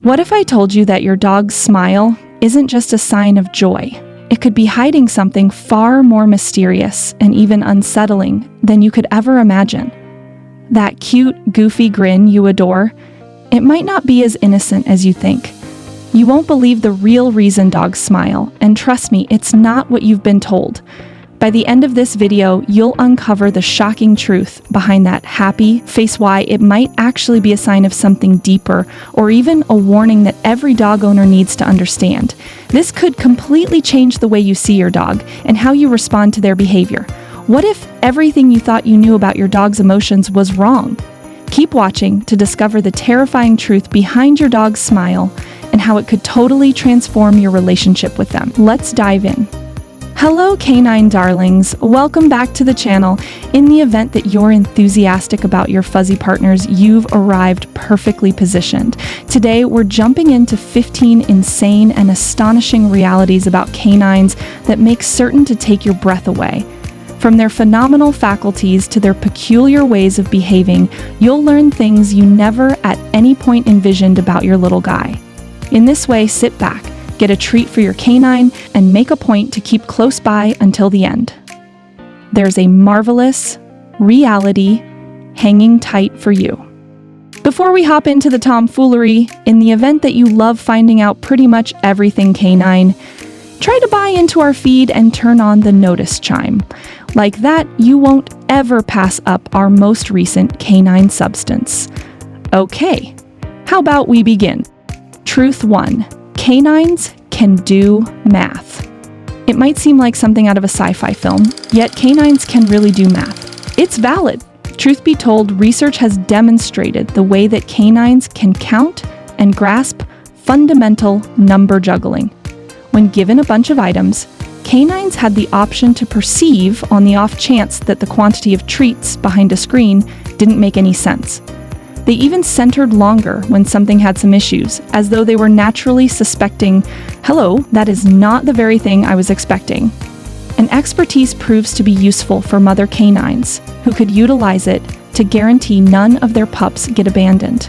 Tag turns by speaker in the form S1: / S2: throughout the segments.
S1: What if I told you that your dog's smile isn't just a sign of joy? It could be hiding something far more mysterious and even unsettling than you could ever imagine. That cute, goofy grin you adore, it might not be as innocent as you think. You won't believe the real reason dogs smile, and trust me, it's not what you've been told. By the end of this video, you'll uncover the shocking truth behind that happy face, why it might actually be a sign of something deeper, or even a warning that every dog owner needs to understand. This could completely change the way you see your dog and how you respond to their behavior. What if everything you thought you knew about your dog's emotions was wrong? Keep watching to discover the terrifying truth behind your dog's smile and how it could totally transform your relationship with them. Let's dive in. Hello canine darlings, welcome back to the channel. In the event that you're enthusiastic about your fuzzy partners, you've arrived perfectly positioned. Today we're jumping into 15 insane and astonishing realities about canines that make certain to take your breath away. From their phenomenal faculties to their peculiar ways of behaving, you'll learn things you never at any point envisioned about your little guy. In this way, sit back, get a treat for your canine, and make a point to keep close by until the end. There's a marvelous reality hanging tight for you. Before we hop into the tomfoolery, in the event that you love finding out pretty much everything canine, try to buy into our feed and turn on the notice chime. Like that, you won't ever pass up our most recent canine substance. Okay, how about we begin? Truth 1. Canines can do math. It might seem like something out of a sci-fi film, yet canines can really do math. It's valid. Truth be told, research has demonstrated the way that canines can count and grasp fundamental number juggling. When given a bunch of items, canines had the option to perceive on the off chance that the quantity of treats behind a screen didn't make any sense. They even centered longer when something had some issues, as though they were naturally suspecting, hello, that is not the very thing I was expecting. And expertise proves to be useful for mother canines, who could utilize it to guarantee none of their pups get abandoned.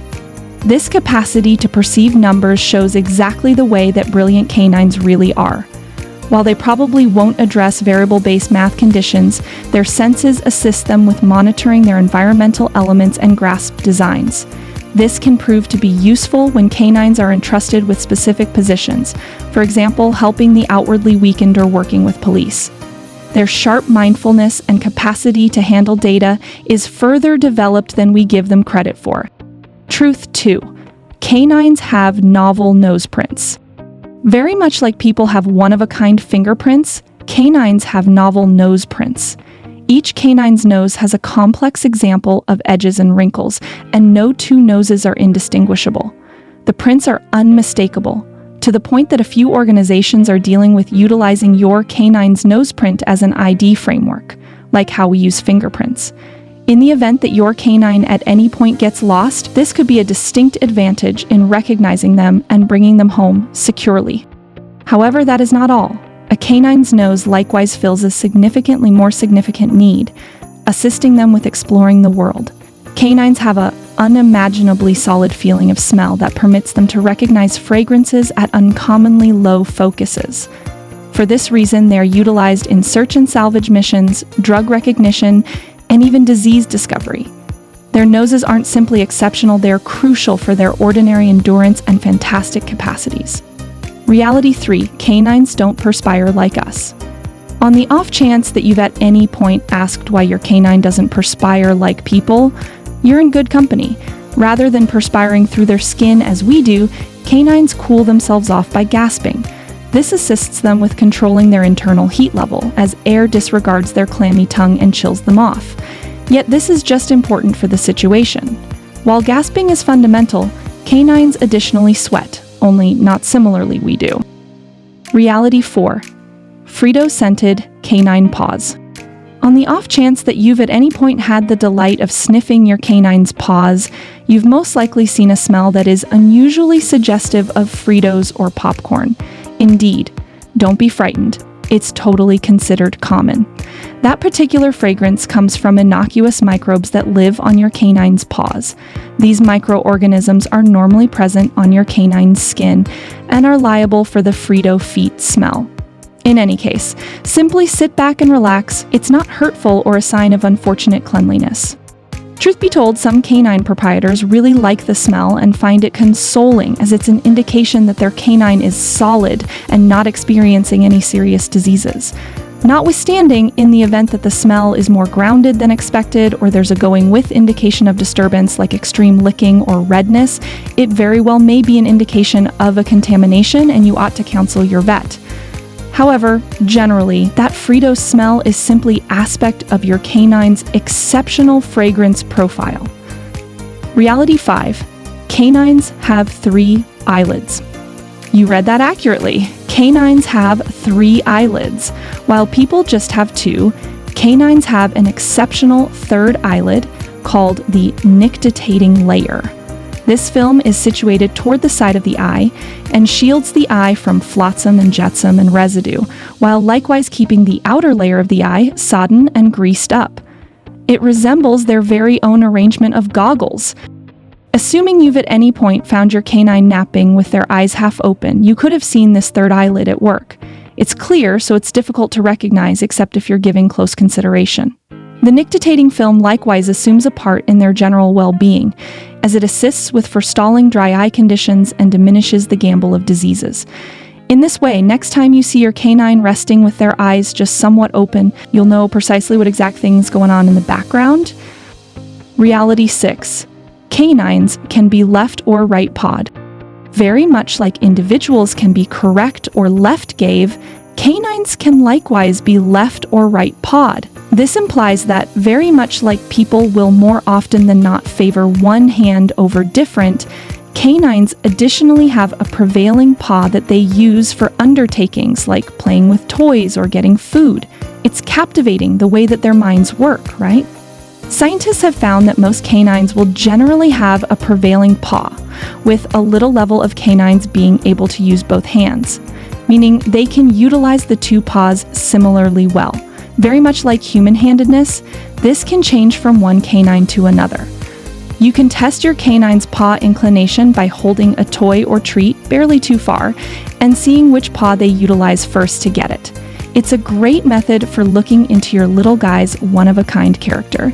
S1: This capacity to perceive numbers shows exactly the way that brilliant canines really are. While they probably won't address variable-based math conditions, their senses assist them with monitoring their environmental elements and grasp designs. This can prove to be useful when canines are entrusted with specific positions, for example, helping the outwardly weakened or working with police. Their sharp mindfulness and capacity to handle data is further developed than we give them credit for. Truth 2. Canines have novel nose prints. Very much like people have one-of-a-kind fingerprints, canines have novel nose prints. Each canine's nose has a complex example of edges and wrinkles, and no two noses are indistinguishable. The prints are unmistakable, to the point that a few organizations are dealing with utilizing your canine's nose print as an ID framework, like how we use fingerprints. In the event that your canine at any point gets lost, this could be a distinct advantage in recognizing them and bringing them home securely. However, that is not all. A canine's nose likewise fills a significantly more significant need, assisting them with exploring the world. Canines have an unimaginably solid feeling of smell that permits them to recognize fragrances at uncommonly low focuses. For this reason, they are utilized in search and salvage missions, drug recognition, and even disease discovery. Their noses aren't simply exceptional, they're crucial for their ordinary endurance and fantastic capacities. Reality 3. Canines don't perspire like us. On the off chance that you've at any point asked why your canine doesn't perspire like people, you're in good company. Rather than perspiring through their skin as we do, canines cool themselves off by gasping. This assists them with controlling their internal heat level, as air disregards their clammy tongue and chills them off. Yet this is just important for the situation. While gasping is fundamental, canines additionally sweat, only not similarly we do. Reality 4. Frito-scented canine paws. On the off chance that you've at any point had the delight of sniffing your canine's paws, you've most likely seen a smell that is unusually suggestive of Fritos or popcorn. Indeed, don't be frightened. it's totally considered common. That particular fragrance comes from innocuous microbes that live on your canine's paws. These microorganisms are normally present on your canine's skin and are liable for the Frito feet smell. In any case, simply sit back and relax. It's not hurtful or a sign of unfortunate cleanliness. Truth be told, some canine proprietors really like the smell and find it consoling, as it's an indication that their canine is solid and not experiencing any serious diseases. Notwithstanding, in the event that the smell is more grounded than expected, or there's a going with indication of disturbance like extreme licking or redness, it very well may be an indication of a contamination and you ought to counsel your vet. However, generally, that Frito smell is simply aspect of your canine's exceptional fragrance profile. Reality 5. Canines have 3 eyelids. You read that accurately. Canines have 3 eyelids. While people just have 2, canines have an exceptional 3rd eyelid called the nictitating layer. This film is situated toward the side of the eye and shields the eye from flotsam and jetsam and residue, while likewise keeping the outer layer of the eye sodden and greased up. It resembles their very own arrangement of goggles. Assuming you've at any point found your canine napping with their eyes half open, you could have seen this 3rd eyelid at work. It's clear, so it's difficult to recognize except if you're giving close consideration. The nictitating film likewise assumes a part in their general well-being, as it assists with forestalling dry eye conditions and diminishes the gamble of diseases. In this way, next time you see your canine resting with their eyes just somewhat open, you'll know precisely what exact thing's going on in the background. Reality 6. Canines can be left or right-pawed. Very much like individuals can be correct or left-gave, canines can likewise be left or right-pawed. This implies that, very much like people will more often than not favor one hand over different, canines additionally have a prevailing paw that they use for undertakings like playing with toys or getting food. It's captivating the way that their minds work, right? Scientists have found that most canines will generally have a prevailing paw, with a little level of canines being able to use both hands, meaning they can utilize the 2 paws similarly well. Very much like human-handedness, this can change from one canine to another. You can test your canine's paw inclination by holding a toy or treat barely too far and seeing which paw they utilize first to get it. It's a great method for looking into your little guy's one-of-a-kind character.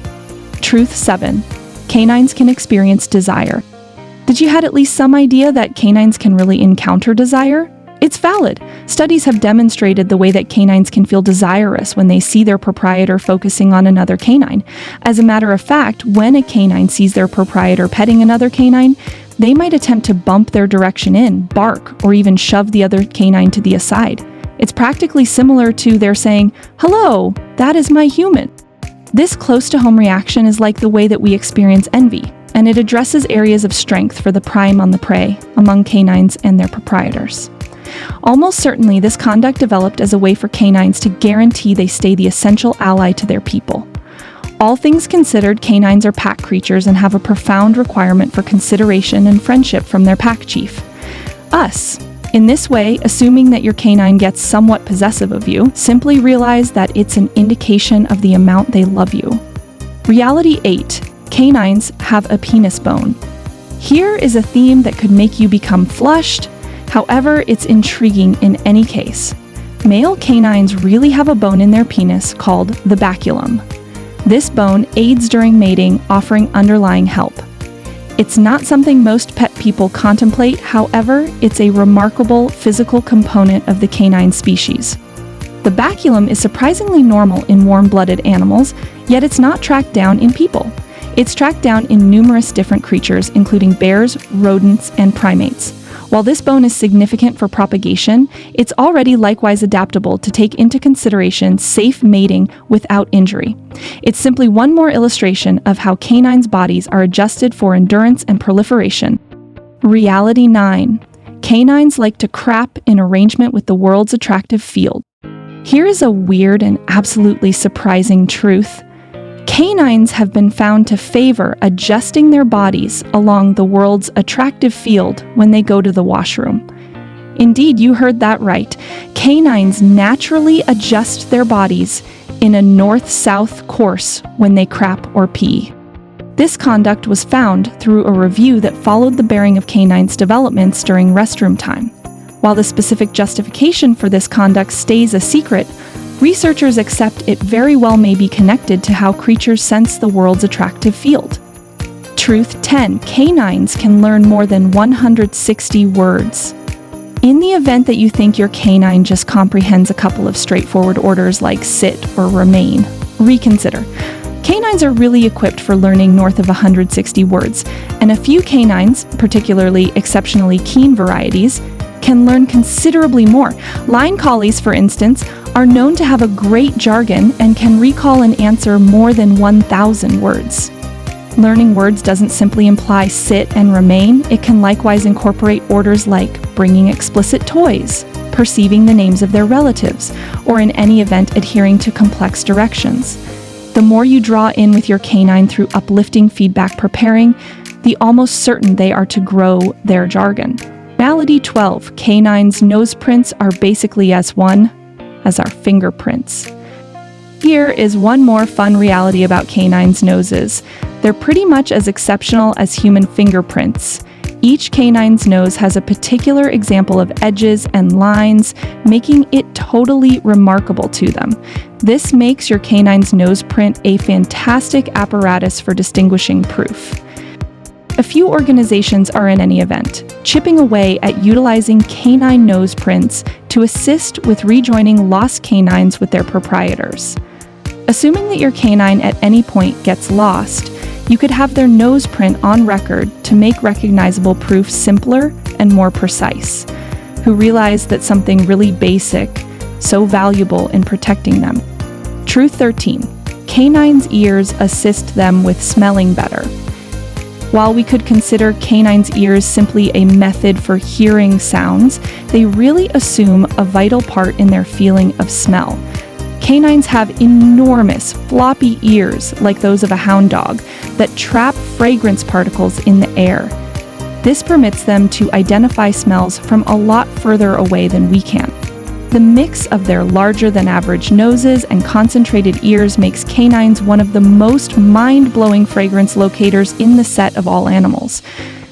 S1: Truth 7. Canines can experience desire. Did you have at least some idea that canines can really encounter desire? It's valid. Studies have demonstrated the way that canines can feel desirous when they see their proprietor focusing on another canine. As a matter of fact, when a canine sees their proprietor petting another canine, they might attempt to bump their direction in, bark, or even shove the other canine to the aside. It's practically similar to their saying, "Hello, that is my human." This close-to-home reaction is like the way that we experience envy, and it addresses areas of strength for the prime on the prey among canines and their proprietors. Almost certainly, this conduct developed as a way for canines to guarantee they stay the essential ally to their people. All things considered, canines are pack creatures and have a profound requirement for consideration and friendship from their pack chief, us. In this way, assuming that your canine gets somewhat possessive of you, simply realize that it's an indication of the amount they love you. Reality 8. Canines have a penis bone. Here is a theme that could make you become flushed. However, it's intriguing in any case. Male canines really have a bone in their penis called the baculum. This bone aids during mating, offering underlying help. It's not something most pet people contemplate, however, it's a remarkable physical component of the canine species. The baculum is surprisingly normal in warm-blooded animals, yet it's not tracked down in people. It's tracked down in numerous different creatures, including bears, rodents, and primates. While this bone is significant for propagation, it's already likewise adaptable to take into consideration safe mating without injury. It's simply one more illustration of how canines' bodies are adjusted for endurance and proliferation. Reality 9. Canines like to crap in arrangement with the world's attractive field. Here is a weird and absolutely surprising truth. Canines have been found to favor adjusting their bodies along the world's attractive field when they go to the washroom. Indeed, you heard that right. Canines naturally adjust their bodies in a north-south course when they crap or pee. This conduct was found through a review that followed the bearing of canines' developments during restroom time. While the specific justification for this conduct stays a secret, researchers accept it very well may be connected to how creatures sense the world's attractive field. Truth 10. Canines can learn more than 160 words. In the event that you think your canine just comprehends a couple of straightforward orders like sit or remain, reconsider. Canines are really equipped for learning north of 160 words, and a few canines, particularly exceptionally keen varieties, can learn considerably more. Line collies, for instance, are known to have a great jargon and can recall and answer more than 1,000 words. Learning words doesn't simply imply sit and remain. It can likewise incorporate orders like bringing explicit toys, perceiving the names of their relatives, or in any event adhering to complex directions. The more you draw in with your canine through uplifting feedback preparing, the almost certain they are to grow their jargon. Reality 12. Canines' nose prints are basically as one as our fingerprints. Here is one more fun reality about canines' noses. They're pretty much as exceptional as human fingerprints. Each canine's nose has a particular example of edges and lines, making it totally remarkable to them. This makes your canine's nose print a fantastic apparatus for distinguishing proof. A few organizations are in any event, chipping away at utilizing canine nose prints to assist with rejoining lost canines with their proprietors. Assuming that your canine at any point gets lost, you could have their nose print on record to make recognizable proof simpler and more precise, who realize that something really basic, so valuable in protecting them. Truth 13. Canines' ears assist them with smelling better. While we could consider canines' ears simply a method for hearing sounds, they really assume a vital part in their feeling of smell. Canines have enormous, floppy ears, like those of a hound dog, that trap fragrance particles in the air. This permits them to identify smells from a lot further away than we can. The mix of their larger-than-average noses and concentrated ears makes canines one of the most mind-blowing fragrance locators in the set of all animals.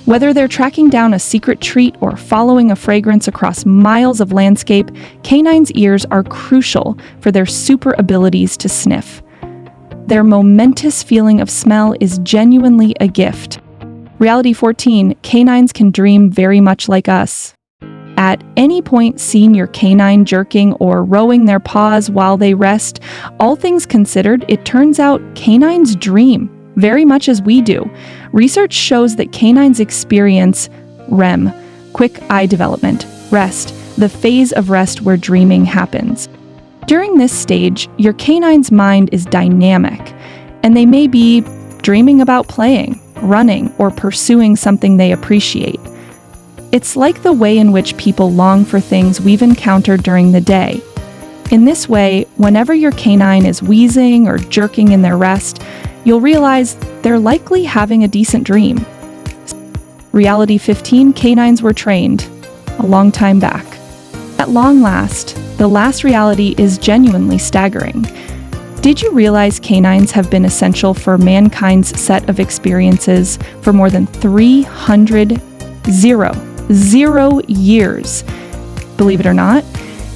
S1: Whether they're tracking down a secret treat or following a fragrance across miles of landscape, canines' ears are crucial for their super abilities to sniff. Their momentous feeling of smell is genuinely a gift. Reality 14. Canines can dream very much like us. At any point seen your canine jerking or rowing their paws while they rest, all things considered, it turns out canines dream very much as we do. Research shows that canines experience REM, quick eye development, rest, the phase of rest where dreaming happens. During this stage, your canine's mind is dynamic, and they may be dreaming about playing, running, or pursuing something they appreciate. It's like the way in which people long for things we've encountered during the day. In this way, whenever your canine is wheezing or jerking in their rest, you'll realize they're likely having a decent dream. Reality 15. Canines were trained a long time back. At long last, the last reality is genuinely staggering. Did you realize canines have been essential for mankind's set of experiences for more than 300 years? Believe it or not,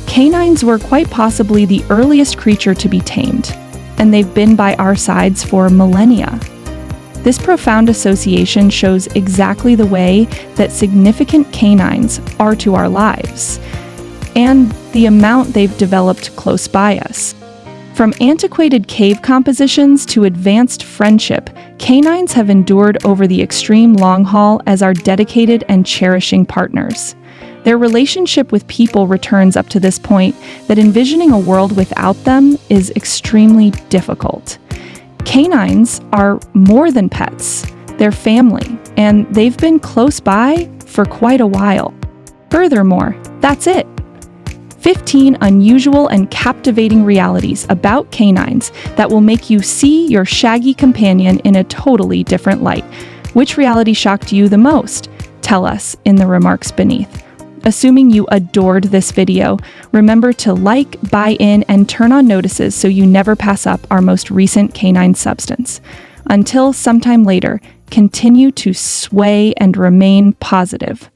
S1: canines were quite possibly the earliest creature to be tamed, and they've been by our sides for millennia. This profound association shows exactly the way that significant canines are to our lives, and the amount they've developed close by us. From antiquated cave compositions to advanced friendship, canines have endured over the extreme long haul as our dedicated and cherishing partners. Their relationship with people returns up to this point that envisioning a world without them is extremely difficult. Canines are more than pets. They're family, and they've been close by for quite a while. Furthermore, that's it. 15 unusual and captivating realities about canines that will make you see your shaggy companion in a totally different light. Which reality shocked you the most? Tell us in the remarks beneath. Assuming you adored this video, remember to like, buy in, and turn on notices so you never pass up our most recent canine substance. Until sometime later, continue to sway and remain positive.